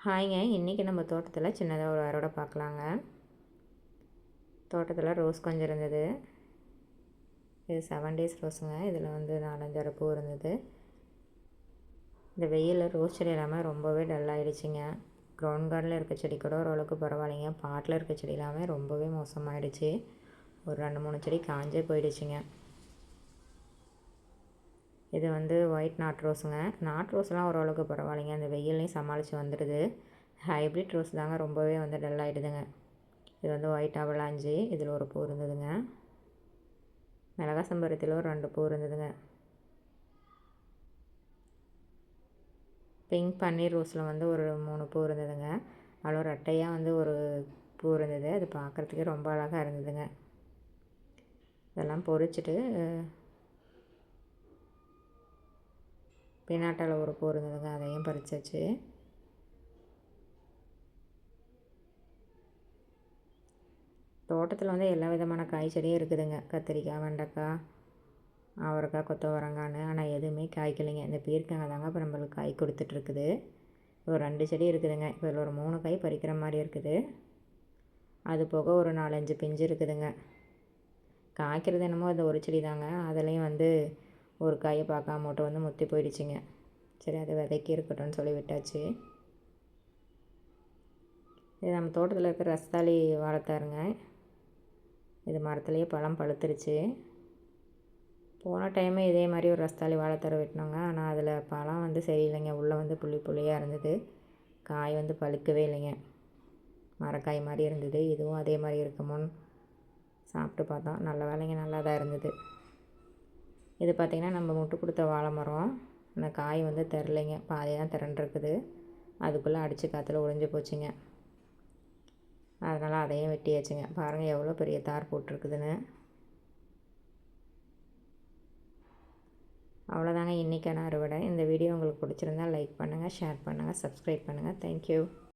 ஹாய்ங்க, இன்றைக்கி நம்ம தோட்டத்தில் சின்னதாக ஒரு அறுவடை பார்க்கலாங்க. தோட்டத்தில் ரோஸ் கொஞ்சம் இருந்தது. இது 7 டேஸ் ரோஸுங்க. இதில் வந்து 4-5 பூ இருந்தது. இந்த வெயிலில் ரோஸ் செடி எல்லாமே ரொம்பவே டல்லாகிடுச்சிங்க. க்ரௌண்ட் கார்டனில் இருக்க செடி கூட ஓரளவுக்கு பரவாயில்லைங்க. பாட்டில் இருக்க செடி எல்லாமே ரொம்பவே மோசமாகிடுச்சு. ஒரு 2-3 செடி காஞ்சே போயிடுச்சுங்க. இது வந்து ஒயிட் நாட் ரோஸுங்க. நாட் ரோஸ்லாம் ஓரளவுக்கு பரவாயில்லைங்க. அந்த வெயிலையும் சமாளித்து வந்துடுது. ஹைப்ரிட் ரோஸ் தாங்க ரொம்பவே வந்து டல்லாகிடுதுங்க. இது வந்து ஒயிட் அவலாஞ்சி. இதில் ஒரு பூ இருந்ததுங்க. மிளகா செம்பருத்தியில் ஒரு 2 பூ இருந்ததுங்க. பிங்க் பன்னீர் ரோஸில் வந்து ஒரு 3 பூ இருந்ததுங்க. அதில் ரெட்டையாக வந்து ஒரு பூ இருந்தது. அது பார்க்குறதுக்கே ரொம்ப அழகாக இருந்ததுங்க. இதெல்லாம் பொறிச்சிட்டு பின்னாட்டால் ஒரு பூ இருந்ததுங்க. அதையும் பறிச்சாச்சு. தோட்டத்தில் வந்து எல்லா விதமான காய் செடியும் இருக்குதுங்க. கத்திரிக்காய், வெண்டைக்காய், அவரைக்காய், கொத்தவரங்கான்னு. ஆனால் எதுவுமே காய்க்கலைங்க. இந்த பீர்க்கங்காய் தாங்க இப்போ நம்மளுக்கு காய் கொடுத்துட்ருக்குது. ஒரு 2 செடி இருக்குதுங்க. இப்போ இதில் ஒரு 3 காய் பறிக்கிற மாதிரி இருக்குது. அது போக ஒரு 4-5 பிஞ்சு இருக்குதுங்க. காய்க்கிறது என்னமோ அந்த ஒரு செடி தாங்க. அதுலேயும் வந்து ஒரு காயை பார்க்காம மட்டும் வந்து முற்றி போயிடுச்சுங்க. சரி, அது விதைக்கி இருக்கட்டும்னு சொல்லி விட்டாச்சு. இது நம்ம தோட்டத்தில் இருக்கிற ரஸ்தாளி வாழைத்தாருங்க. இது மரத்துலேயே பழம் பழுத்துருச்சு. போன டைமே இதே மாதிரி ஒரு ரஸ்தாளி வாழைத்தார் வெட்டினோங்க. ஆனால் அதில் பழம் வந்து சரியில்லைங்க. உள்ளே வந்து புள்ளியாக இருந்தது. காய் வந்து பழுக்கவே இல்லைங்க. மரக்காய் மாதிரி இருந்தது. இதுவும் அதே மாதிரி இருக்குமோன்னு சாப்பிட்டு பார்த்தோம். நல்ல வேலைங்க, நல்லா தான் இருந்தது. இது பார்த்திங்கன்னா நம்ம முட்டு கொடுத்த வாழை மரம். அந்த காய் வந்து தெரிலைங்க. பாதி தான் திரண்டிருக்குது. அதுக்குள்ளே அடித்து காற்றுல உடைஞ்சி போச்சுங்க. அதனால் அதையும் வெட்டியாச்சுங்க. பாருங்கள் எவ்வளோ பெரிய தார் போட்டிருக்குதுன்னு. அவ்வளோதாங்க இன்றைக்கான அறுவடை. இந்த வீடியோ உங்களுக்கு பிடிச்சிருந்தால் லைக் பண்ணுங்கள், ஷேர் பண்ணுங்கள், சப்ஸ்கிரைப் பண்ணுங்கள். தேங்க்யூ.